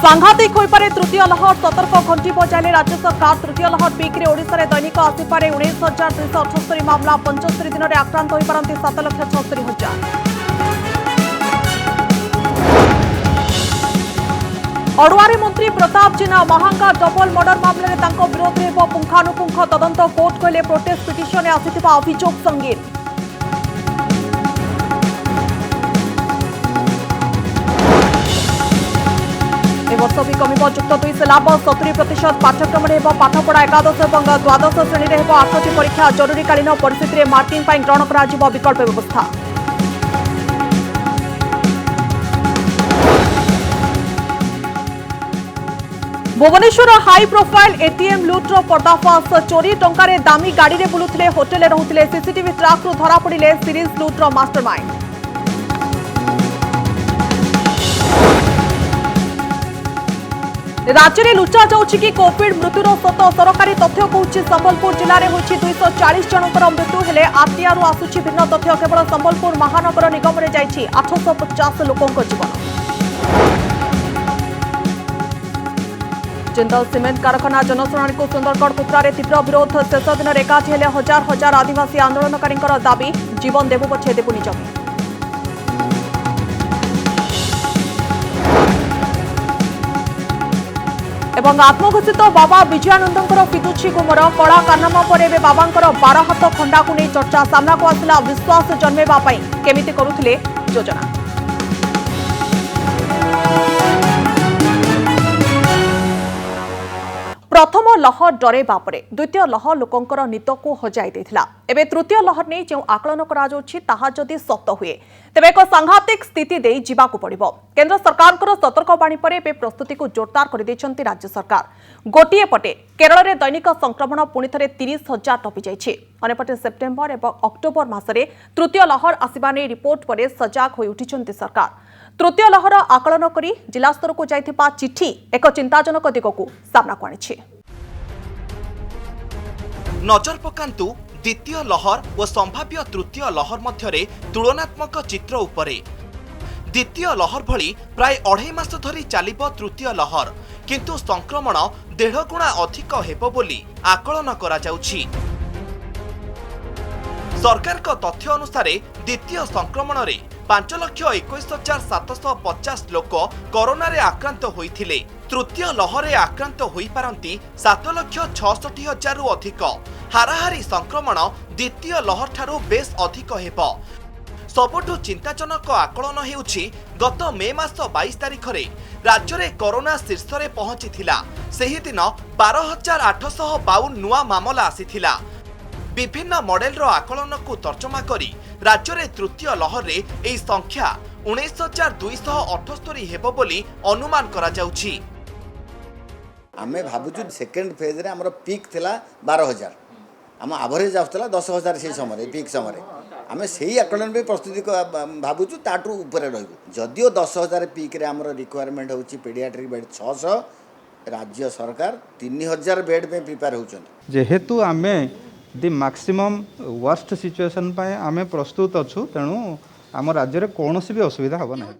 सांघातिक होइपारे तृतीय लहर सतर्क घंटी बजाइले राज्य सरकार। तृतीय लहर पिक्रे ओडिशारे दैनिक आसिपारे 19,278 मामला। 75 दिन में आक्रांत होइपारंती 7,76,000। अड़ुआरे मंत्री प्रताप जेना महांगा डबल मर्डर मामले में विरोध में पुंखानुपुंख तदंत। कोर्ट कहले प्रोटेस्ट पिटिशन आसिथिबा अभियोग संगीन। वर्ष भी कम युक्त 2 सिलेबस 70% पाठ्यक्रम पाठपढ़ा। एकादश और द्वादश श्रेणी में 8टी परीक्षा। जरूरीकालीन परिस्थिति में मार्किंग ग्रहण कर विकल्प व्यवस्था। भुवनेश्वर हाई प्रोफाइल एटीएम लुट्र पर्दाफाश। चोरी टंकार दामी गाड़ी में बुलुले होटेल रुले। सीसीटीवी ट्राक धरा पड़े सीरीज लुट्र मास्टरमाइंड। राज्य में लुचा जाउछि कि कोविड मृत्युर सत। सरकारी तथ्य कहूछि संबलपुर जिले में होछि 240 जनकर मृत्यु हेले आरटीआर आसुछि भिन्न तथ्य। केवल संबलपुर महानगर निगम में जाइछि 850 लोकों जीवन। जिंदल सीमेंट कारखाना जनशुणाणी को सुंदरगढ़ कुपरारे तीव्र विरोध। शेष दिन में एकाठी हेले हजार हजार आदिवासी आंदोलनकारी दाबी जीवन देबु पछे देबुनि जमी। एवं आत्मघोषित बाबा विजयानंदर फिटुछि गुमर। कड़ा कारनामा पर बाबा 12 हाथ खंडा को नहीं चर्चा। सामना को आसला विश्वास जन्मेवा केमिति करुथिले योजना। प्रथम लहर डरेबा परे द्वितीय लहर लोकंकर नीत को हजाई देथिला। एबे तृतीय लहर नहीं जो आकलन करा जाउछि ताहा जदि सत हुए तेबे एक सांघातिक स्थिति दे जिबाकू पड़िबो। केंद्र सरकार सतर्कवाणी पर एबे प्रस्तुति को जोरदार कर दैछन्ति राज्य सरकार। गोटिए पटे केरल रे दैनिक संक्रमण पुणी थे 30,000 टपी जाइछि। अनेपटे सेप्टेम्बर और अक्टोबर मासरे तृतीय लहर आसिबा नै रिपोर्ट पर सजाग होई उठिछन्ति सरकार। तृतीय लहर आकलन करी जिला स्तर को जाइथिबा चिठी एक चिंताजनक दिगकू सामना को आनिछि। नजर पकांतु द्वितीय लहर और संभाव्य तृतीय लहर मध्यरे तुलनात्मक चित्र उपरे। द्वितीय लहर भली प्राय 2.5 मास धरी चलिबो तृतीय लहर, किंतु संक्रमण 1.5 गुणा अधिक हेबो बोली आकलन करा जाउछि। सरकार को तथ्य अनुसार द्वितीय संक्रमण रे 5,21,750 लोक कोरोना रे आक्रांत होइथिले। तृतीय लहर रे आक्रांत होई पारंती 7,66,000 रु अधिक। हाराहारी संक्रमण द्वितीय लहर ठारू बेस अधिक हेबो। सबुठु चिंताजनक आकलन हेउछि गत मे मास 22 तारिख रे राज्य रे कोरोना शीर्ष रे पहुंचीथिला। सेही दिन 12,852 नुआ मामला आसीथिला। विभिन्न मॉडेल रो आकलन को तर्जमा करी राज्य रे तृतीय लहर रे एई संख्या 19,278 हेबो बोली अनुमान करा जाउछि। आमे भाबुछु सेकेंड फेज रे हमर पीक थिला 12,000, आम एवरेज आसला 10,000 से समय पीक समय आमे सेही आकलन भी प्रस्तुति भाबुछु ताटू ऊपर रहबो। जदियो 10,000 पीक रे हमर रिक्वायरमेंट होछि पेडियाट्रिक बेड 600, राज्य सरकार 3,000 बेड में प्रिपेयर होछन। जेहेतु आमे दि मैक्सिमम वर्स्ट सिचुएशन पाए आमे प्रस्तुत अछु, तेणु आम राज्य रे कोनोसी भी असुविधा हबो नाही।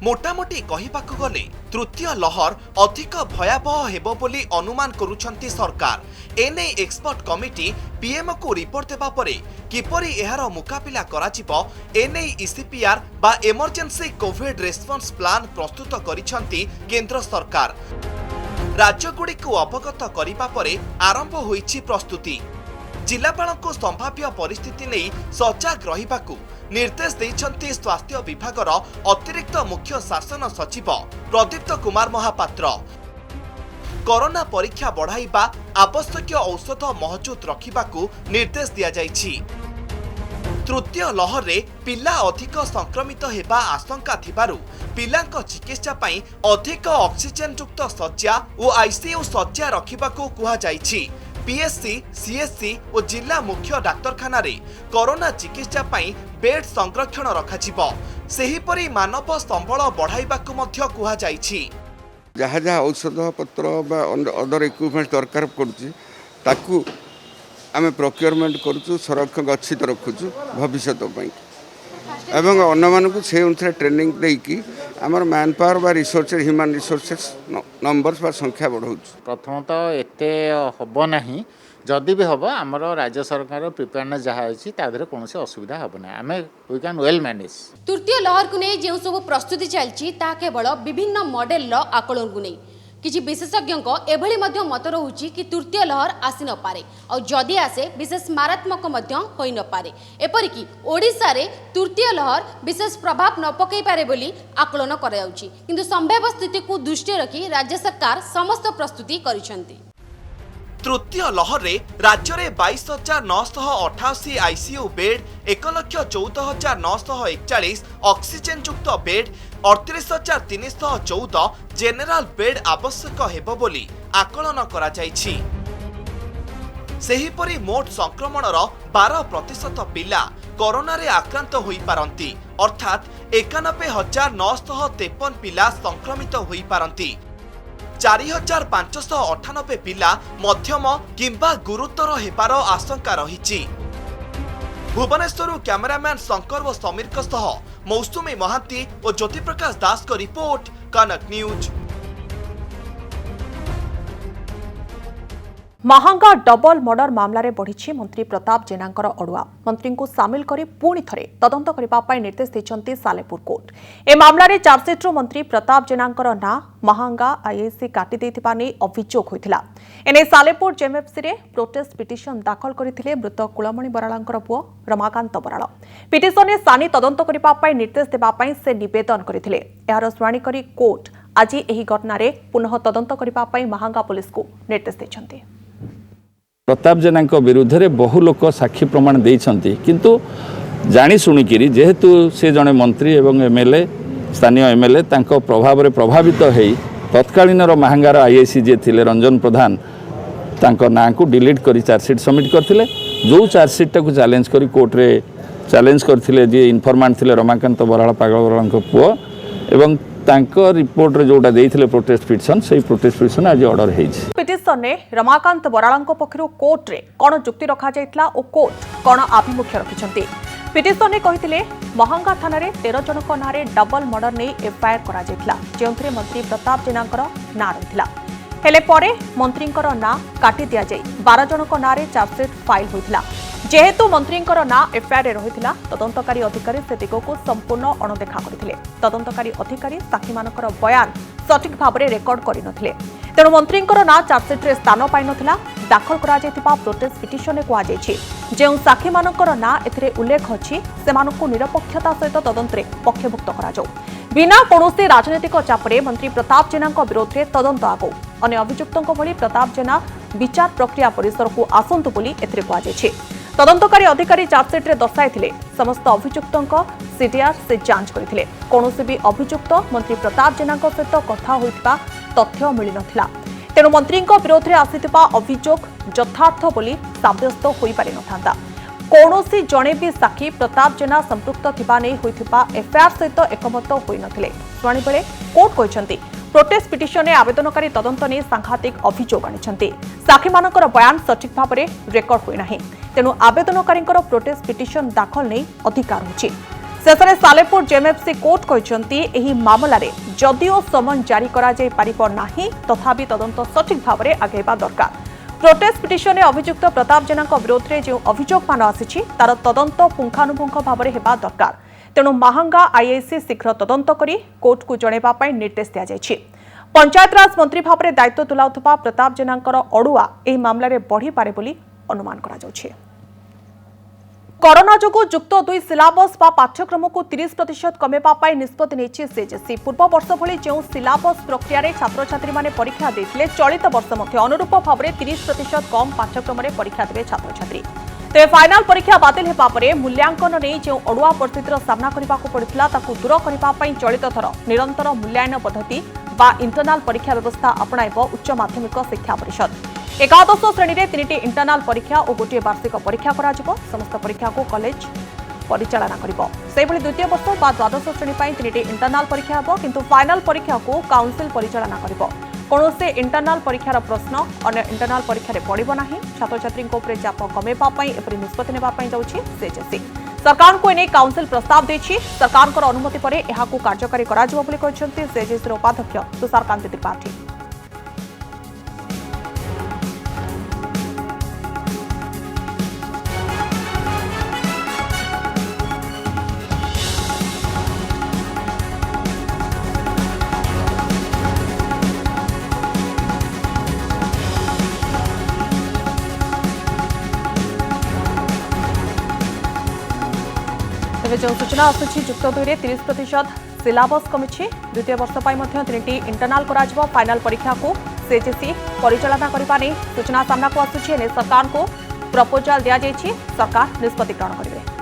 मोटामोटी कहिबाकू गले तृतीय लहर अधिक भयावह हेबो बोली अनुमान करुछंती सरकार। एने एक्सपर्ट कमिटी पीएम को रिपोर्ट देबा परे किपरि एहार मुकाबिला कराजिबो एने ईसीपीआर बा इमरजेंसी कोविड रेस्पॉन्स प्लान प्रस्तुत करिछंती केंद्र सरकार। राज्यगुड़ी को अवगत करिबा परे आरंभ होईछि प्रस्तुति। जिलापाल को संभाव्य परिस्थिति नहीं सजाग रहिबाकू निर्देश देइछंती स्वास्थ्य विभागर अतिरिक्त मुख्य शासन सचिव प्रदीप्त कुमार महापात्र। कोरोना परीक्षा बढ़ाइबा आवश्यक औषध महजूद रखिबाकू निर्देश दिया जाइछि। तृतीय लहर रे पिला अधिक संक्रमित हेबा आशंका थिबारु पिलांक चिकित्सा पई अधिक ऑक्सीजन युक्त शଯ୍या और आईसीयू शଯ୍या रखिबाकू कुहा जाइछि। पीएससी, सीएससी और जिला मुख्य डाक्तरखाना रे कोरोना चिकित्सा पई बेड संरक्षण रखाजिबो। सेही परि मानव संबल बढ़ाइबाकू मध्य कुहा जाइछि। जहाँ जहाँ औषध पत्र बा अदर इक्विपमेंट दरकार पड़ुछि ताकू आमे प्रोक्योरमेंट करूछु, संरक्षण गच्छित रखुछु भविष्य एवं अन्य मानक से अनुसार ट्रेनिंग देकी आमर मैन पावर बा रिसोर्सेस ह्यूमन रिसोर्सेस नंबर्स बा संख्या बढ़ाऊँ प्रथमतः एते हब नहीं जदि भी हम आमर राज्य सरकार प्रिपेयरनेस जहाँ अच्छी तादेह कौन असुविधा हम ना आम वी कैन वेल मैनेज। तृतीय लहर को नहीं जो सब प्रस्तुति चलती केवल विभिन्न मॉडल आकलन को नहीं किसी विशेषज्ञों एभली मत रहुछि कि तृतीय लहर आसी न पारे और जदि आसे विशेष मारात्मक होई न पारे एपरिकी ओडिशा रे तृतीय लहर विशेष प्रभाव न पकई पारे बोली आकलन करा जाउछि किंतु संभाव्य स्थिति को दृष्टि रखी राज्य सरकार समस्त प्रस्तुति करिसेंती। तृतीय लहर रे राज्य में 22,988 आईसीयू बेड 1,14,941 ऑक्सीजन युक्त बेड 38,314 जेनेराल बेड आवश्यक हेबो बोली आकलन करा जायछि। सेहीपरि मोट संक्रमणर 12% पिला कोरोना रे आक्रांत होई पारंती अर्थात 91,953 पिला संक्रमित होई पारंती। 4,598 पिला मध्यम किंबा गुरुतर हेबार आशंका रही। भुवनेश्वर कैमरामैन शंकर व समीर सह मौसुमी महांती और ज्योति प्रकाश दास को रिपोर्ट कनक न्यूज। महांगा डबल मर्डर मामलें बढ़ी मंत्री प्रताप जेनांकर अड़ुआ मंत्री को सामिल कर पुणी थे तदंत करने निर्देश देते सालेपुर कोर्ट। ए मामलें चार्जसीट्रु मंत्री प्रताप जेनांकर ना महांगा आईआईसी काटी नहीं अभियोग होता। एने सालेपुर जेएमएफसी रे प्रोटेस्ट पिटिशन दाखल करते मृत कुलमणि बरालांकर पुओ रमाकांत बराल। पिटिशन में सानी तदंत करने निर्देश देवाई से नवेदन करते यार शुणाणी कर कोर्ट आज यह घटना पुनः तदंत करने महांगा पुलिस को निर्देश देते। प्रताप जेना विरुद्ध में बहु लोक साक्षी प्रमाण देइछंती किंतु जानी शुणिकी जेहेतु से जड़े मंत्री एवं एमएलए स्थानीय एमएलए तांको प्रभाव में प्रभावित होई तत्कालीन महांगार आईआईसी जे थिले रंजन प्रधान तांको ना को डिलीट करी चार्जसीट सबमिट करथिले जो चार्जसीट को चैलेंज करी कोर्ट रे चैलेंज करथिले जे इन्फॉर्मेंट थिले रमाकांत बराल पागल बराल पुओ एवं तांको रिपोर्ट रे जोटा देइथिले प्रोटेस्ट पिटिशन सेही प्रोटेस्ट पिटिशन आज ऑर्डर हेछि। पिटिशन ने रमाकांत बरालांको पक्षरु कोर्ट रे कोन जुक्ति रखा जायतला ओ कोर्ट कोन आभिमुख्य रखिछंती। पिटिशन ने कहिथिले महांगा थाना रे 13 जनक नारे डबल मर्डर नै एफआईआर करा जायतला जेउथरे मंत्री प्रताप जेनांकर ना रहितला हेले परे मंत्रींकर ना काटी दिया जाय 12 जनक नारे चार्जसीट फाइल होइतला। जेहेतु मंत्रींकर ना एफआईआर रहितला तदंतकारी अधिकारी से दिग को संपूर्ण अणदेखा करथिले। तदंतकारी अधिकारी साक्षी मानकर बयान सठिक भाव में रेकर्ड करिनथिले तेणु मंत्रींकर ना चार्जसीट रे स्थान पाइ नथिला। दाखल करा जायतिबा प्रोटेस्ट पिटिशन कुआ जायछि जेउ साक्षी मानकर ना एथिरे उल्लेख अछि सेमानकु निरपक्षता सहित तदंतरे पक्षभुक्त करा जाऊ बिना कौनसी राजनीतिक चापरे मंत्री प्रताप जेनांक विरोध में तदंत आगो अन्य अभियुक्तों भली प्रताप जेना विचार प्रक्रिया परिसर को आसंतु बोली एथिरे कुआ जायछि। तदंतकारी अधिकारी चार्जसीट रे दर्शाइथिले समस्त अभियुक्तों सीडीआर से जांच करथिले कौनसी भी अभियुक्त मंत्री प्रताप जेनांक सहित कथा होइतिबा तथ्य मिली नथिला तेणु मंत्री विरोध में आसिथिबा अभियोग यथार्थ बोली साब्यस्त होई पारि नथांता। कौनसी जणे भी साक्षी प्रताप जेना संपृक्त थिबा नै होइथिबा एफआईआर सहित एकमत होई नथिले। शुणाणी बेले कोर्ट कहिसंती प्रोटेस्ट पिटिशन में आवेदनकारी तदंत नहीं सांघातिक अभियोग आनिछंती साक्षी मानकर बयान सठिक भाव में रेकर्ड होई नाही तेणु आवेदनकारी प्रोटेस्ट पिटिशन दाखल नहीं अधिकार होछि। शेषे सालेपुर जेएमएफसी कोर्ट कहिसंती एही मामला रे जदिओ समन जारी करा जाय पारिबो नाही तथापि तदंत सठिक भाव में आगेबा दरकार। प्रोटेस्ट पिटिशन में अभियुक्त प्रताप जेनांक विरोध में जो अभियोग मान आसी तार तदंत पुंखानुपुंख भाव में हेबा दरकार तेणु महांगा आईआईसी शीघ्र तदंत करी कोर्ट को जणाइबा पई निर्देश दिया जायछि। पंचायतराज मंत्री भाव में दायित्व तुलाउथबा प्रताप जेनांकर अड़ुआ एही मामला रे बढ़ी पारे बोली अनुमान करा जाउछि। कोरोना जोगु युक्त 2 सिलाबस बा पाठ्यक्रम को 30% कमेबा पाई निष्पत्ति नेछि सीजेसी। पूर्व वर्ष भली जो सिलाबस प्रक्रिया रे छात्र छात्री माने परीक्षा देथिले चलित वर्ष मध्य अनुरूप भाव में 30% कम पाठ्यक्रम रे परीक्षा देबे छात्र छात्री। तेज फाइनाल परीक्षा बातिल हेबा परे मूल्यांकन नहीं जो अड़ुआ परिस्थितिर सामना करने को पड़ता ताकू दूर करने चलित थर निरंतर मूल्यांकन पद्धति बा इंटरनाल परीक्षा व्यवस्था अपणाइब उच्च माध्यमिक शिक्षा परिषद। एकादश श्रेणी में 3टी इंटरनाल परीक्षा और गोटे वार्षिक परीक्षा कराजिब समस्त परीक्षा को कॉलेज परिचालना करिब। सेहिभଳି द्वितीय वर्ष बा द्वादश श्रेणी 3टी इंटरनाल परीक्षा हेब किंतु फाइनाल परीक्षा को काउंसिल परिचालना करिब। कौनसी इंटरनाल परीक्षार प्रश्न अन्य इंटरनाल परीक्षा पड़ब ना छात्र छात्री चाप कमेवा एपरी निष्पत्ति नेबाई जाउछि सीजेसी। सरकार को एने काउंसिल प्रस्ताव देछि। सरकार को अनुमति पर एहाकू कार्यकारी कराजिबो बोली कहछन्ती सीजेसी उपाध्यक्ष तुषारकांत त्रिपाठी। तेज जो सूचना आसूची युक्त 2 रे 30% सिलेबस कमी। द्वितीय वर्ष पर 3टी इंटरनाल फाइनाल परीक्षा को सीजेसी परिचालना करने सूचना सामना को आसूची। एने सरकार को प्रपोजाल दिया जायछि। सरकार निष्पत्ति ग्रहण करेंगे।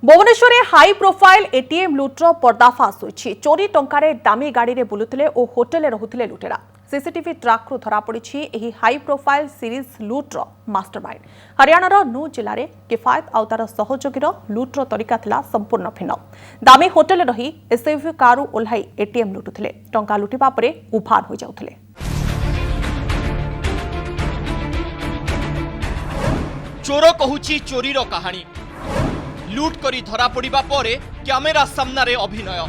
भुवनेश्वर में हाई प्रोफाइल एटीएम लुट्र पर्दाफाश होइछि। चोरी टंकारे दामी गाड़ी रे बुलुथिले और होटेल रहुथिले लुटेरा। सीसीटीवी ट्राक धरा पड़ी एही हाई प्रोफाइल सीरीज लुट्र मास्टरमाइंड। हरियाणार नू जिले में किफायत आउ तार सहयोगी लुट्र तरीका थिला संपूर्ण भिन्न। दामी होटेल रही एसयूवी कारु ओह्लाई एटीएम लुटुथिले। टंका लुटिबा परे उभान हो जाउथिले। चोर कहूची चोरीर कहानी। लुट करी धरा पड़िबा परे कैमेरा सामना रे अभिनय।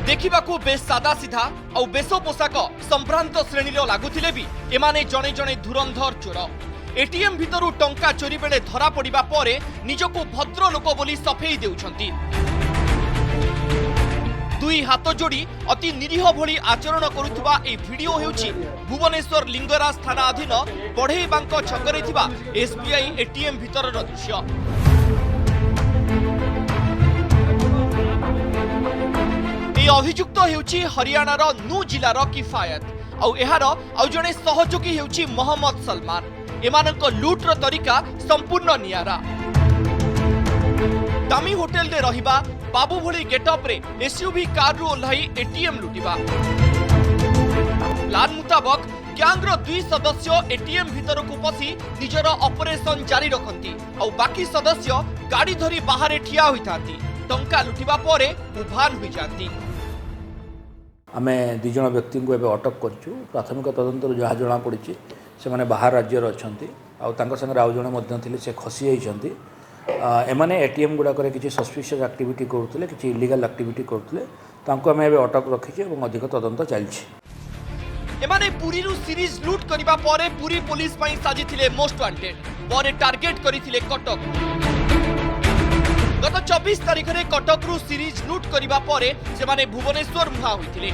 देखिबाकू बेस सादा सीधा और बेस पोशाक संभ्रांत श्रेणी लगुले भी एमाने जणे जणे धुरंधर चोर। एटीएम भितरु टंका चोरी बेले धरा पड़िबा परे निजको भद्र लोक बोली सफेई देउछंती। दुई हाथ जोड़ी अति निरीह भली आचरण करुवा ए वीडियो हेउची भुवनेश्वर लिंगराज थाना अधीन बढ़ेईबांक छकरे थिबा एसबीआई एटीएम भितरर दृश्य। अभियुक्त हेउची हरियाणार नू जिलार किफायत आउ एहार आउ जणे सहयोगी हेउची मोहम्मद सलमान। एमानक लुट्र तरीका संपूर्ण नियारा। दामी होटेल रे रहिबा बाबू भली गेटअप रे एसयूवी कार रु ओह्लाई एटीएम लुटिबा। प्लान मुताबक गैंग रो 2 सदस्य एटीएम भीतर को पसी निजर ऑपरेशन जारी रखंती आउ बाकी सदस्य गाड़ी धरी बाहर ठिया होइतांती। टंका लुटिबा परे उभान होई जांती। आमे 2 जण व्यक्ति को एबे अटक करछु। प्राथमिक तदंतर जहा जणा पड़ी से माने बाहर राज्य अछंती आउ तांको संगे आउ जण मध्य थिले से खसी जाइछंती। एमाने एटीएम गुडा करे किछि सस्पिशियस एक्टिविटी करथले किछि इलीगल एक्टिविटी करथले तांको आमे एबे अटक रखिछि एवं अधिक तदंत चलछि। एमाने पुरी रु सीरीज लूट करिबा परे पुरी पुलिस पई साजिथिले मोस्ट वांटेड परे टार्गेट करिथिले कटक। गत 24 तारिख रे कटक रु सीरीज लूट करिबा परे सेमाने भुवनेश्वर मुहा होइथिले।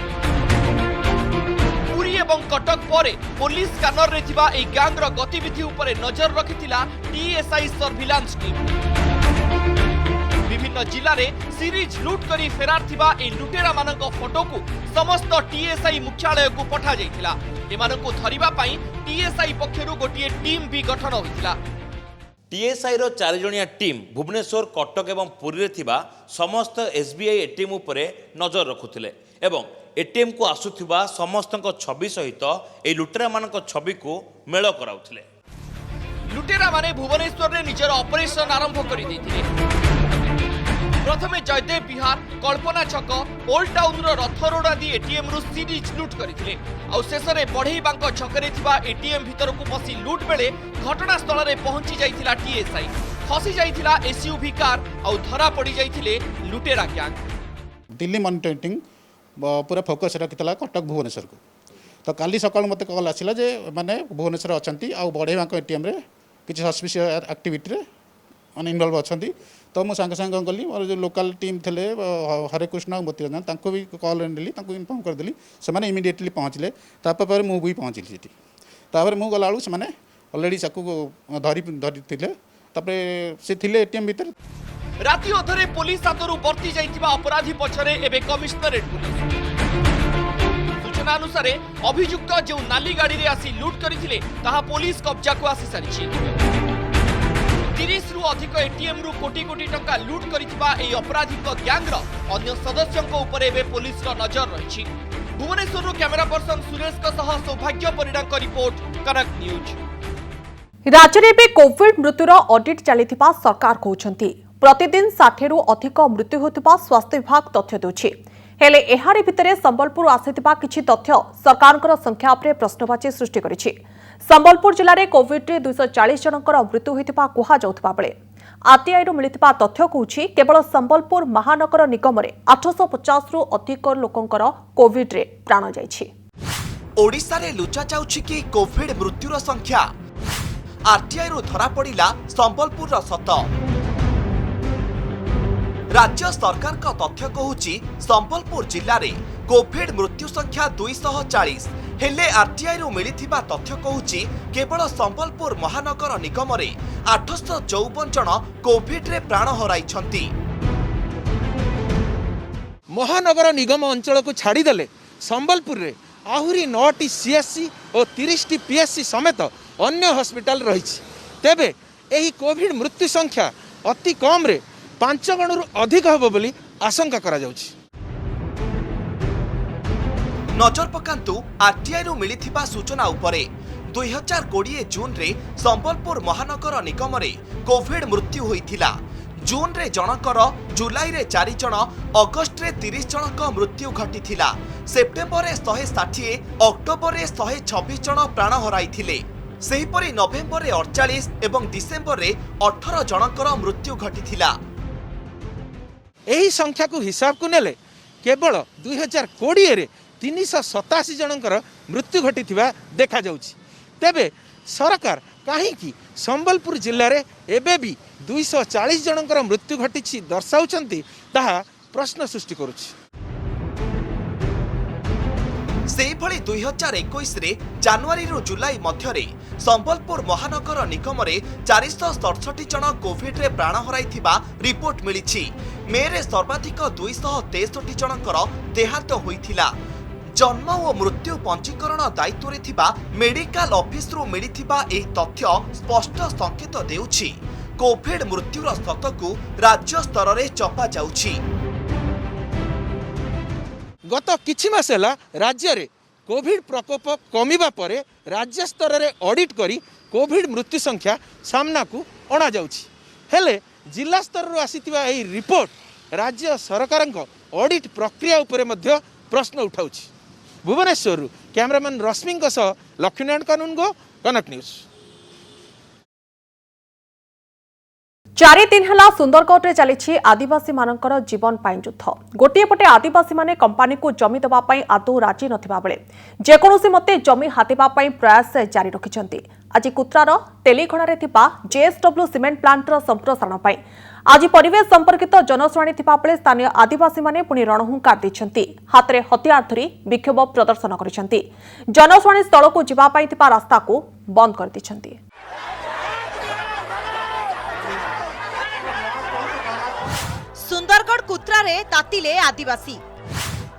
पुरी एवं कटक परे पुलिस स्कैनर रे थिबा ए गैंग रो गतिविधि उपरे नजर रखिथिला टीएसआई सर्विलांस टीम। विभिन्न जिला रे सीरीज लूट करी फेरार थिबा ए लुटेरा मानक फोटो को समस्त टीएसआई मुख्यालय को पठा जाइथिला। एमानकु धरिबा पई टीएसआई पक्षरु गोटिए टीम भी गठन होइथिला। टीएसआई रो 4 जणिया टीम भुवनेश्वर कटक एवं पुरी रे थिबा समस्त एसबीआई एटीएम उपरे नजर रखुथिले एवं एटीएम को आसुथिबा समस्तक छवि सहित ए लुटेरा मानक छवि को मेल कराउथिले। लुटेरा माने भुवनेश्वर रे निजर ऑपरेशन आरंभ करि दैथिले। प्रथमे जयदेव विहार कल्पना छक ओल्ड टाउन रो रथ रोड आदि एटीएम रु सीरीज लूट करथिले आ शेष रे बढ़ेईबांक छकरे थिबा एटीएम भीतर को पसी लूट बेले घटना स्थल रे पहुंची जाइथिला टीएसआई। खसी जाइथिला एसयूवी कार आ धरा पड़ी जाइथिले लुटेरा गैंग। दिल्ली मॉनिटरिंग पूरा फोकस रखितला कटक भुवनेश्वर को। तो काली सकाळ मते कॉल आसिला जे माने भुवनेश्वर अछंती आ बढ़ेईबांक एटीएम रे किछि सस्पिशियस एक्टिविटी रे माने इन्वॉल्व अछंती। तो मु संगे संगे गली और जो लोकल टीम थे हरे कृष्ण मोतीरंजन तांको भी कॉल नेली तांको इन्फॉर्म कर देली से माने इमीडिएटली पहुँचले। तापर मु भी पहुँचली सेठी। तापर मु गला से माने ऑलरेडी साकू धरी थिले तापर से थिले एटीएम भीतर। राति अधरे पुलिस हाथरू बर्ती जाइतिबा अपराधी पछरे एबे कमिश्नरेट पुलिस। सूचना अनुसार अभियुक्त जो नाली गाड़ी रे आसी लूट करथिले ताहा पुलिस कब्जा को आसी सारिछि। 30 रु अधिक एटीएम रु कोटी कोटी टंका लूट करिथिबा एई अपराधिक गैंग रो अन्य सदस्यंक उपरे एबे पुलिस रो नजर रहिछि। भुवनेश्वर रु कैमरा पर्सन सुरेश का सह सौभाग्य परिडांक रिपोर्ट कनक न्यूज। राज्य में कोविड मृत्युर ऑडिट चलिथिबा सरकार कहउछंती। प्रतिदिन 60 रु अधिक मृत्यु होतिबा स्वास्थ्य विभाग तथ्य देउछि। हेले एहारी भितरे संबलपुर आसिथिबा किछि तथ्य सरकारଙ୍କର संख्या उपरे प्रश्नवाची सृष्टि करिछि। संबलपुर जिल्ला रे कोविड रे 240 जनकर मृत्यु होइतिबा कुहा जाउतबा बेले आरटीआई रो मिलितिबा तथ्य कहूछि केवल संबलपुर महानगर निगम रे 850 रु अधिक लोकंकर कोविड रे प्राण जाइछि। ओडिशा रे लुचा जाउछि कि कोविड मृत्युर संख्या आरटीआई रो धरा पड़िला संबलपुर रो सत। राज्य सरकार का तथ्य कहूछि संबलपुर जिल्ला रे कोविड मृत्यु संख्या 240 हेले आरटीआई रो मिलिथिबा तथ्य कहूछि केवल संबलपुर महानगर निगम रे 854 जन कोविड रे प्राण हराइछंती। महानगर निगम अंचल को छाड़ीदेले संबलपुर रे आहुरी 9टी सीएससी और 30टी पीएससी समेत अन्य हॉस्पिटल रही। तेबे एही कोविड मृत्यु संख्या अति कम रे 5 गुणरू अधिक होबो बोली आशंका करा जाउछि। नजर पकांतु आरटीआई रो मिलिथिबा सूचना उपरे 2020 जून रे संबलपुर महानगर निगम रे कोविड मृत्यु होइथिला। जून रे जनकर, जुलाई रे 4 जन, अगस्त रे 30 जनक मृत्यु घटिथिला। सेप्टेम्बर रे 160, अक्टोबर रे 126 जन प्राण हराइथिले। सेहिपरि नवेम्बर रे 48 एवं डिसेम्बर रे 18 जनकर मृत्यु घटिथिला। एही संख्या को हिसाब को नेले केवल 2020 रे 387 जनकर मृत्यु घटिथिबा देखा जाउछि। तेबे सरकार काहेकि संबलपुर जिल्ला रे एबे भी 240 जनकर मृत्यु घटिछि दर्शाउछंती ताहा प्रश्न सृष्टि करुछि। सेहिभଳି 2021 रे जनवरी रु जुलाई मध्यरे संबलपुर महानगर निगम रे 467 जन कोविड रे प्राण हराइथिबा रिपोर्ट मिलिछि। मे रे सर्वाधिक 263 जनकर देहांत होइथिला। जन्म और मृत्यु पंजीकरण दायित्व रे थिबा मेडिकल ऑफिस रु मिलिथिबा एही तथ्य स्पष्ट संकेत देउछि कोविड मृत्युर शतकू राज्य स्तर रे चपा जाउछि। गत किछि मास ହେଲା राज्य कोविड प्रकोप कमिबा परे राज्य स्तर रे ऑडिट करी कोविड मृत्यु संख्या सामना को अणा जाउछि। हेले जिला स्तर रो आसीतिबा एही रिपोर्ट राज्य सरकारक ऑडिट प्रक्रिया उपरे मध्य प्रश्न उठाउछि। भुवनेश्वर कैमरामैन रश्मि लक्ष्मीनारायण कानूनगो, कनक न्यूज। 4 दिन है सुंदरगढ़ में चली आदिवासी मानकर जीवन पाई युद्ध। गोटे पटे आदिवासी माने कंपानी को जमी देवाई आदौ राजी नथिबा बेले जेकोसी मते जमी हातिबा प्रयास जारी रखिछंती। आज कुत्रार तेलीघणारे थिबा जेएसडब्ल्यू सीमेंट प्लांटर संप्रसारण पाई आज परिवेश संपर्कित जनशुणाणी थिबा बेले स्थानीय आदिवासी माने पुणी रणहुंकार दैछंती। हातरे हथियार धरी विक्षोभ प्रदर्शन करिछंती। जनशुणाणी स्थल को जिबा पाई थिबा रास्ता को बंद कर दैछंती। सुंदरगढ़ कुत्रारे तातिले आदिवासी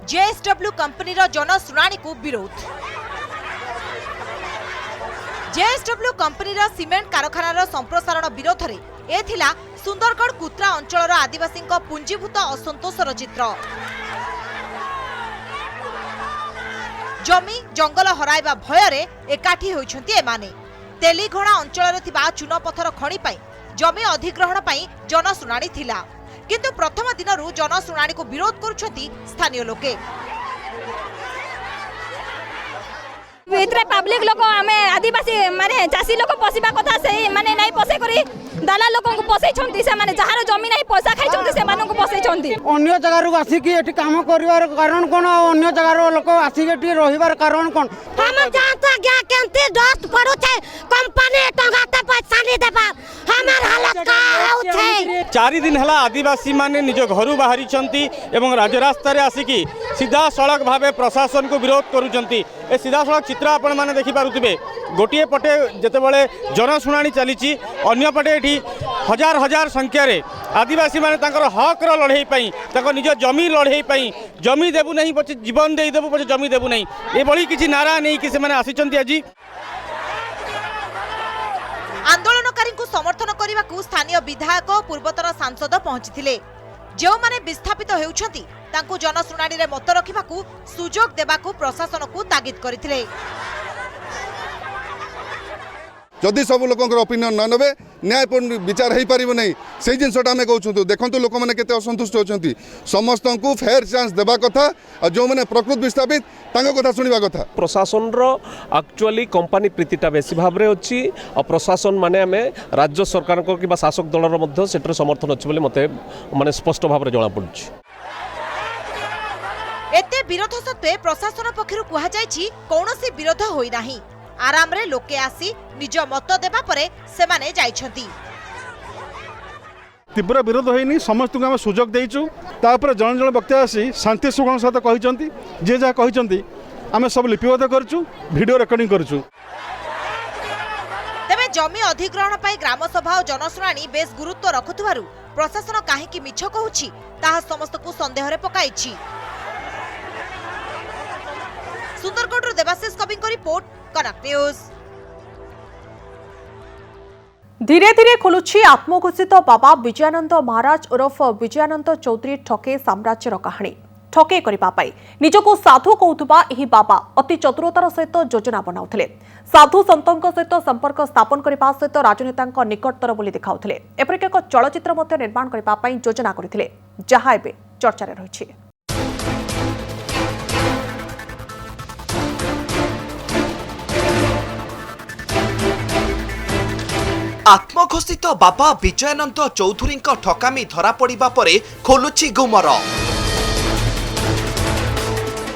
जेएसडब्ल्यू कंपनी जनशुणाणी को विरोध। जेएसडब्ल्यू कंपनी सीमेंट कारखानार संप्रसारण विरोध में एथिला सुंदरगढ़ कुत्रा अंचल आदिवासी पुंजीभूत असंतोषर चित्र। जमी जंगल हराइबा भୟରେ एकाठी होइछन्ती एमाने। तेलीघणा अंचल चूनपथर खणी पाई जमी अधिग्रहण पाई जनशुणाणी थिला, किंतु प्रथम दिनरू जनशुणाणी को विरोध करुछन्ती स्थानीय लोके। भितरे पब्लिक लोक आमे आदिवासी माने चासी लोक पसिबा कथा से माने नाही पसे करी दाला लोक को पसे छन्ती से माने जहार जमी नाही पैसा खाइ छन्ती से मानन को पसे छन्ती। अन्य जगह रु आसी की एठी काम करिवार कारण कोन, अन्य जगह रो लोक आसी एठी रहिवार कारण कोन? हम जानता क्या केंती दोस्त पड़ो छे कंपनी टंगाते पैसा नहीं देबा हमर हालत का हो छे। 4 दिन हला आदिवासी माने निज घरु बाहरी छन्ती एवं राजरास्ता रे आसी की सीधा सड़क भाबे प्रशासन को विरोध करूछन्ती। ए सीधा सड़क चित्र आपण माने देखि पारुथिबे। गोटिए पटे जेतेबेले जनशुणाणी चलीची, अन्य पटे एठी हजार हजार संख्या रे आदिवासी माने तांकर हक रो लड़ाई पई, तांकर निज जमी लड़ाई पई, जमी देबु नहीं पछे जीवन देई देबु पछे जमी देबु नहीं, ए बळी किछि नारा नै कि से माने आसीचंती। आज आंदोलनकारी को समर्थन करने को स्थानीय विधायक पूर्वतर सांसद पहुंची जो माने विस्थापित होउछंती तांको जनशुणाणी रे मत रखिबाकू सुजोग देबाकू प्रशासन को तागिद करथिले। जदि सब लोकंर ओपिनियन न नेबे न्यायपूर्ण विचार हो पार नहीं से जिनसा आम कहूँ देखो लोक मैंने केते असंतुष्ट होती समस्त को फेयर चांस देवा कथा और जो मैंने प्रकृत विस्थापित कथा शुणा कथा प्रशासन एक्चुअली कंपनी प्रीतिटा बेसी भाव में अच्छी और प्रशासन माने आम राज्य सरकार कि शासक दलर से समर्थन अच्छे मत माने स्पष्ट भाव में जना पड़ी। एते विरोध सत्वे प्रशासन पक्षरु कुहा जायछि कोनोसी विरोध होई नाही आराम रे लोके आसी निज मत देबा परे सेमाने जाइछंती। तीव्र विरोध होनी समस्त को आम सुजोग देचु तापर जन जन व्यक्ति आसी शांति सुगम सहित कहते जे जहाँ कहते आम सब लिपिबद्ध करचु वीडियो रेकर्डिंग करचु। तेबे जमी अधिग्रहण पाई ग्राम सभा और जनशुणाणी बेस गुरुत्व रखुथुवारु प्रशासन काहेकि मिछ कहूछि ताहा समस्त को संदेह रे पकाइछि। सुंदरगढ़ देवाशीष कवि को रिपोर्ट कनक न्यूज। धीरे धीरे खुलुछि आत्मघोषित बाबा विजयानंद महाराज उर्फ विजयानंद चौधरी ठके साम्राज्यर कहानी। ठके करिबा पाई निजको साधु कहउथबा एही बाबा अति चतुरतार सहित योजना बनाउथिले। साधु संतों सहित संपर्क स्थापन करने सहित राजनेता निकटतर बोली देखाउथिले। एपरिक एक चलचित्र मध्य निर्माण करने पाई योजना करथिले जहा एबे चर्चा रहिछि। आत्मघोषित बाबा विजयानंद चौधुरी ठकामी धरा पड़ा परे खोलुछि गुमर।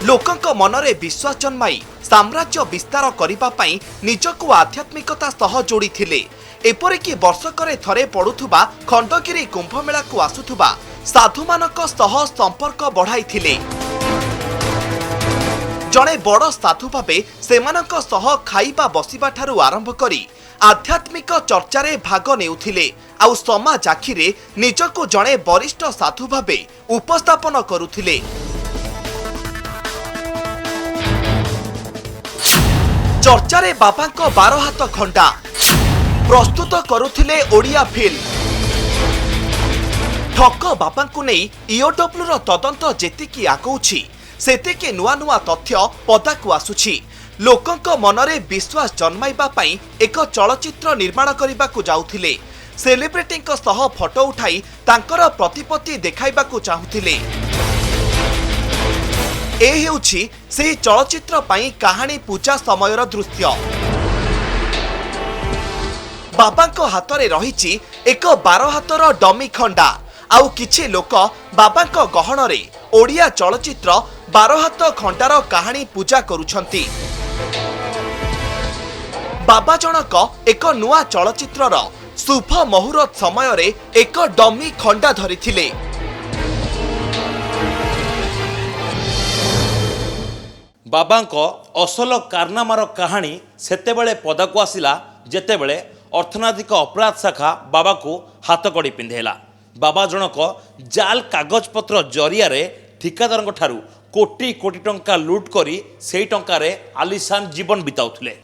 लोकंक मनरे विश्वास जन्माई साम्राज्य विस्तार करिबा पई निजको आध्यात्मिकता सह जोड़ी थिले। एपरिकी वर्षकरे थरे पड़ुथुबा खंडगिरी कुंभमेला को आसुथुबा साधुमानक सह संपर्क बढ़ाई थिले। जणे बड़ साधु भावे सेमानक सह खाइबा बसिबा ठारू आरंभ करी आध्यात्मिक चर्चारे भाग नेउथिले आउ समाज आखिरे निजको जणे वरिष्ठ साधु भावे उपस्थापन करुथिले। चर्चारे बाबांक 12 हाथ खंडा प्रस्तुत करुथिले ओडिया फिल्म। ठक बाबांकु नेई ईओडब्ल्यूर तदंत जेतिकी आगौछि सेतिकी नुआ नुआ तथ्य पदाकु आसुछि। लोकंक मनरे विश्वास जन्माइबा पई एक चलचित्र निर्माण करिबाकु जाउथिले। सेलिब्रिटींक सह फोटो उठाई तांकर प्रतिपत्ति देखाइबाकु चाहुथिले। ए हेउछि सेही चलचित्र पई कहानी पूजा समयर दृश्य। बाबांक हातरे रहिछि एक 12 हातर डमी खंडा आउ किछि लोक बाबांक गहणरे ओडिया चलचित्र 12 हाथ खंडार कहानी पूजा करुछंती। बाबा जनक एक नुआ चलचित्रर शुभ मुहूर्त समय रे एक डमी खंडा धरिथिले। बाबांक असल कारनामार कहानी सेतेबेले पदाकू आसिला जेतेबेले अर्थनैतिक अपराध शाखा बाबा को हाथ कड़ी पिंधेला। बाबा जनक जाल कागज पत्र जरिया रे ठिकादार ठारू कोटी कोटी टंका लुट करी सेही टंकारे आलिशान जीवन बिताउथिले।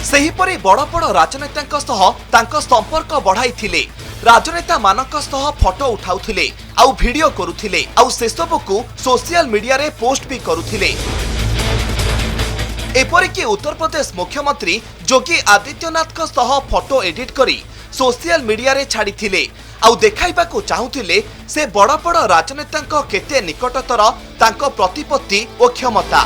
सेहीपरि बड़ बड़ राजनेता संपर्क बढ़ाई राजनेता मानक फोटो उठाउथिले आउ वीडियो करुथिले आउ से सबको सोशल मीडिया रे पोस्ट भी करुथिले। एपरिकी उत्तर प्रदेश मुख्यमंत्री योगी आदित्यनाथ फोटो एडिट करी सोशल मीडिया रे छाड़िथिले आउ देखाइबाकू चाहुथिले से बड़ बड़ राजनेता केते निकटतर तांको प्रतिपत्ति और क्षमता।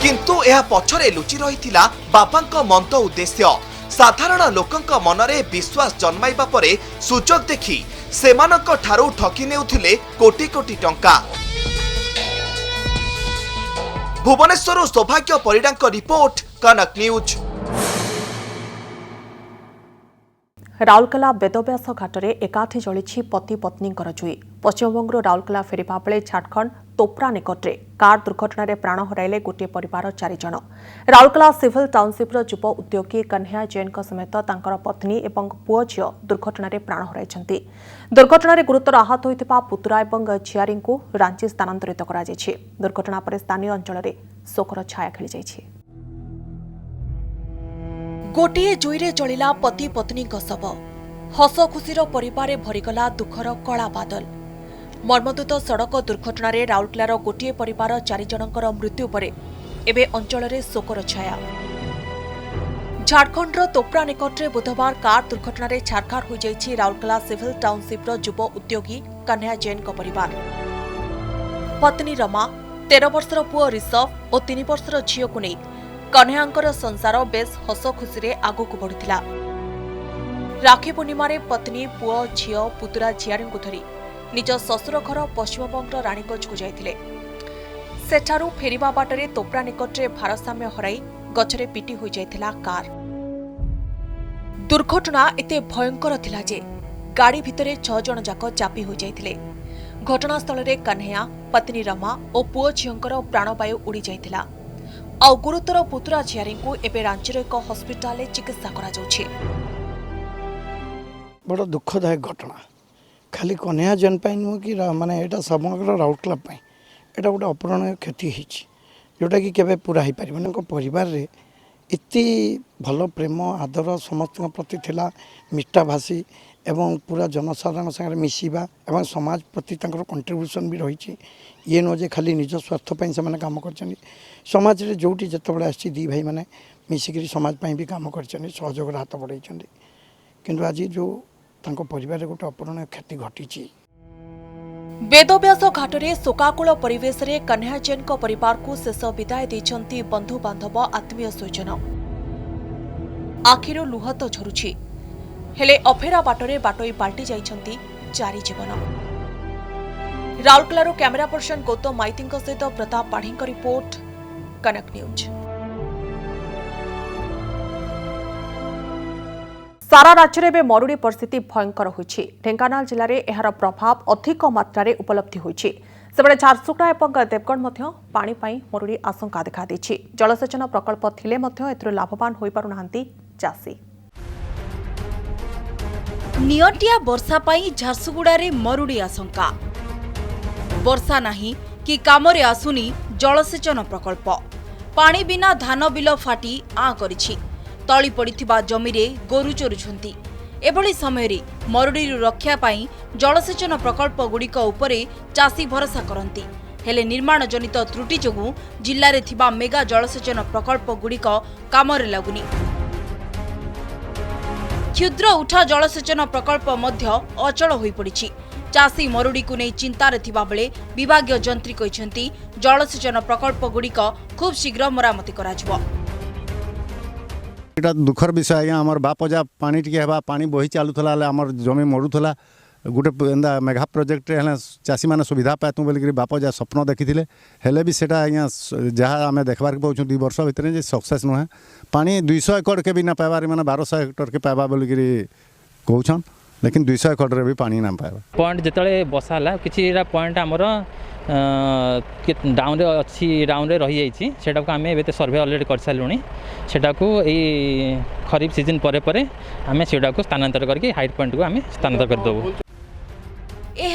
किंतु यह पछरे लुचि रहिथिला बाबांक मंद उद्देश्य। साधारण लोकंक मनरे विश्वास जन्माइबा परे सुजोग देखि सेमानक ठारू ठकी नेउथिले कोटी कोटी टंका। भुवनेश्वर सौभाग्य परिडांक रिपोर्ट कनक न्यूज। राउरकेला बेदव्यास घाटरे एकाठी जलिछि पति पत्नींकर जुई। पश्चिमबंगରୁ राउरकेला फेरिबा बेले झारखंड तोप्रा निकटरे कार दुर्घटन प्राण हराइले गोटे परिवार 4 जन। राउरकेला सिविल टाउनशिप्र युव उद्योगी कन्हैया जैन समेत तांकर पत्नी और पुओ झियो दुर्घटन प्राण हराइछन्ति। दुर्घटन गुरुतर आहत होइथिबा पुतुरा और झियारी को रांची स्थानांतरित करा जायछि। दुर्घटना पर स्थानीय अंचल में शोकर छाया खेली जायछि। गोटे जुईरे जलिला पति पत्नी शव। हस खुशीर परिवार भरीगला दुखर कला बादल। मर्मदूत सड़क दुर्घटन राउरकेलार गोटे परिवार 4 जनकर मृत्यु पर एबे अंचल में शोकर छाया। झारखंडर तोपरा निकटरे बुधवार कार दुर्घटना रे छारखार हो जाइछि राउरकेला सिविल टाउनशिप युव उद्योगी कन्हैया जैन को परिवार। पत्नी रमा 13 वर्षर पुओ ऋषभ और 3 वर्षर झील को नहीं कन्हैयांकर संसार बेस हस खुशी आगु को बढ़ुला। राखी पूर्णिमा पत्नी पुओ झील पुतुरा झियारी को धरी निज ससुर घर पश्चिमबंग राणीगंज को जाइथिले। सेठारु फेरिबा बाटरे तोपरा निकटरे भारसाम्य हराई गछरे पिटी हो जाइथिला कार। दुर्घटना एते भयंकर थिला जे गाड़ी भितरे 6 जण जाक चापी हो जाइथिले। घटनास्थल रे कन्हैया पत्नी रमा और पुओ झींकर प्राणवायु उड़ी जाइथिला। आ गुरुतर पुतुरा झियारी को एबे रांचीर एक हस्पिटाल चिकित्सा करा जाउछि। बड़ दुखदायक घटना खाली कन्हैया जैन नुह कि माने एटा समग्र राउरकेला एटा गोटे अपरणीय क्षति होती जोटा कि केबे पूरा हो पार परिवार रे इति भल प्रेम आदर समस्त प्रति थिला मिठा भाषी एवं पूरा जनसाधारण संगे मिसिबा एवं समाज प्रति कंट्रीब्यूशन भी रही ये नुह जे खाली निज स्वार्थपाई से काम कर समाज रे जोटी जिते आसी दी भाई मैंने मिसिकी समाज भी काम कर सहयोग हाथ बढ़ाई किंतु आज जो परिवार रे गोटे अपरणीय क्षति घटी। वेदव्यास घाटरे शोकाकुल परिवेश रे कन्हैया जैन को परिवार को शेष विदाय देछंती बंधु बांधव आत्मीय स्वजन। आखिरो लुह तो झरुछि हेले अफेरा बाटरे बाटोई पाल्टी जाइछंती चारि जीवन। राउरकेलारू कैमरा पर्सन गौतम माइती सहित प्रताप पाढ़ी रिपोर्ट कनक न्यूज। सारा राज्य में मरुड़ी परिस्थिति भयंकर होइछि। ढेंकानाल जिले में एहार प्रभाव अधिक मात्रा उपलब्धि होइछि। सेबळे झारसुगुड़ा और देवगढ़ मध्य पानी पाई मरुड़ी आशंका देखा देछि। जलसेचन प्रकल्प थिले मध्य एथरो लाभवान होई पारु नाहांती चासी। नियटिया वर्षा पाई झारसुगुड़ा रे मरुड़ी आशंका। वर्षा नाही कि कामरे आसुनी जलसेचन प्रकल्प। पानी बिना धान बिल फाटी आ करिछि। तली पड़िथिबा जमीरे गोरु चोरुछंती। एभली समय मरुड़ी रक्षा पाई जलसेचन प्रकल्प गुड़िक उपरे चासी भरोसा करती हेले निर्माण जनित त्रुटि जोगु जिल्ला रे थिबा मेगा जलसेचन प्रकल्प गुड़िक कामरे लागुनी। क्षुद्र उठा जलसेचन प्रकल्प मध्य अचल होई पड़िछि। चासी मरुड़ी को नहीं चिंतार थिबा बेले विभागीय जंत्री कहिसेंती जलसेचन प्रकल्प गुड़िक खूब शीघ्र मरामती कराजिबो। एटा दुखर विषय आज्ञा आमर बाप जा पानी टिके हेबा पानी बही चालुला आमर जमी मरुला गोटे एंदा मेघा प्रोजेक्ट चाषी मैंने सुविधा पातु बोलिक बाप जा स्वप्न देखी हेले भी सेटा आज्ञा जहाँ आम देखबार पाऊँ 2 वर्ष भितर जे सक्सेस नुहे पानी 200 एकड़ के भी ना पाइबार मैंने 1200 हेक्टर के पाइबा बोलिक कहन लेकिन 200 एकड़ भी पानी ना पाइबा। पॉइंट जिते बसाला कि पॉइंट आमर डाउन अच्छी डाउन रही जाइए सेटा को आम ए सर्वे अलरेडी कर सारूँ सेटा को यही खरीफ सीजन पर आम सेटा को स्थानांतर करके हाइट पॉइंट को आम स्थानांतर करदेबू। ए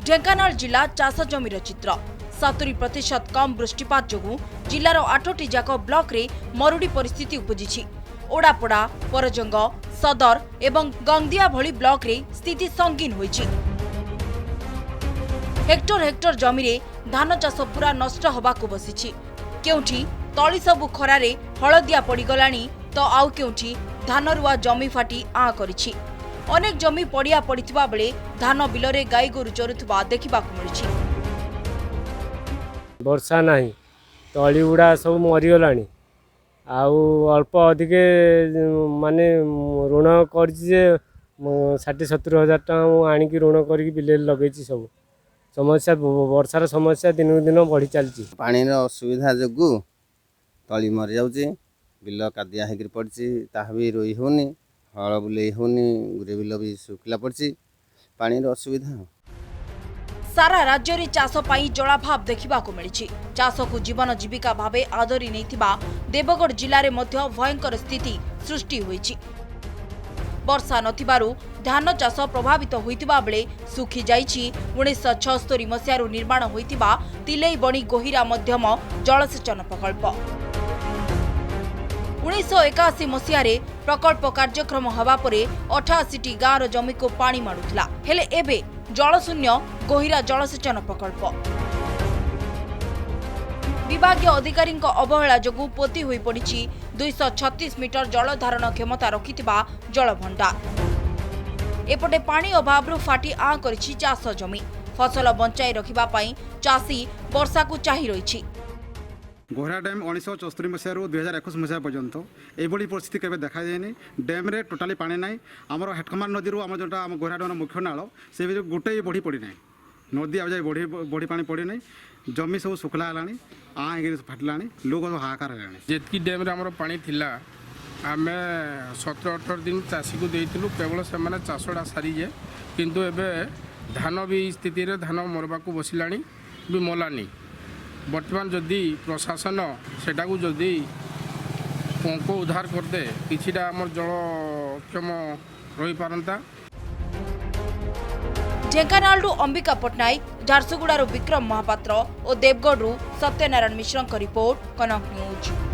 ढेंकानाल जिला चाष जमीर चित्र 70% कम वृष्टिपात जोगु जिलार 8टी जाक ब्लॉक रे मरुड़ी परिस्थिति उपजिछि। ओडापड़ा परजंग सदर एवं गंगदिया भली ब्लॉक रे स्थिति संगीन होइछि। हेक्टर हेक्टर जमीरे धान चाष पूरा नष्ट होबाकु बसिछि। केउठी तली सबु खरारे हलदिया पड़ीगलाणी तो आउ केउठी धान रुआ जमी फाटी आ करिछि। अनेक जमी पड़िया पड़िथिबा बेले धान बिलरे गाई गोरु चरुथबा देखिबाकु मिलिछि। वर्षा नाही तली उड़ा सब मरिगलाणी आउ अल्प अधिके माने ऋण करछि जे 60-70 हजार टका मु आनिकी ऋण करिक बिले लगेछि। सब समस्या वर्षार समस्या दिन दिन बढ़ी चलछि। पानी असुविधा जोगु तली मरि जाउछि बिल कादिया हेकि पड़छि ताहा भी रोई होनी हल बुले होनी गुरे बिल भी सुखला पड़छि पानी असुविधा। सारा राज्य रे चाष पाई जलाभाव देखिबाकु मिलिछि। चाष को जीवन जीविका भावे आदरी नैथिबा देवगढ़ जिल्ला रे मध्य भयंकर स्थिति सृष्टि होइछि। वर्षा नथिबारु धान चाष प्रभावित होइतिबा बेले सुखी जाइछि 1976 मसियारु निर्माण होइतिबा तिलेई बणी गोहिरा मध्यम जलसेचन प्रकल्प। 1981 मसियारे प्रकल्प कार्यक्रम हवा परे 88टी गाँवर जमी को पानी माडुथिला हेले एबे जलशून्य गोहिरा जलसेचन प्रकल्प। विभागीय अधिकारी अवहेला जोगु पोती होई पड़िछि 236 मीटर जल धारण क्षमता रखिथिबा जलभंडार। एपटे पानी अभाव फाटी आ करिछि चाष जमी। फसल बंचाई रखिबा पई चाषी वर्षा को चाहि रहिछि। गोहरा डैम 1974 मसीह 2021 मसीह पर्यंत यही परिस्थिति केवे देखा जाए। डैम रे टोटाली पानी ना आमर हेटकमार नदी आम जो आम गोहरा डैम मुख्य नाल से गोटे बढ़ी पड़ी ना नदी आज बढ़ी पानी पड़ी ना जमी सब सुखला है फाटला लोक हाहाकार है। जेतकी डैम रे आमर पानी थिला आमे 17-18 दिन चाषी को देइथिलु केवल से माने चाषडा सारीजे किंतु एबे धान भी स्थिति रे धान मरबा को बसिलानी भी मलानी। वर्तमान जदि प्रशासन सेटा को जदि पंको उद्धार करदे किछिटा आमर जलक्षम रही पारंता। ढेंकानालू अंबिका पट्टनायक, झारसुगुड़ारू विक्रम महापात्र और देवगढ़ सत्यनारायण मिश्र रिपोर्ट, कनक न्यूज।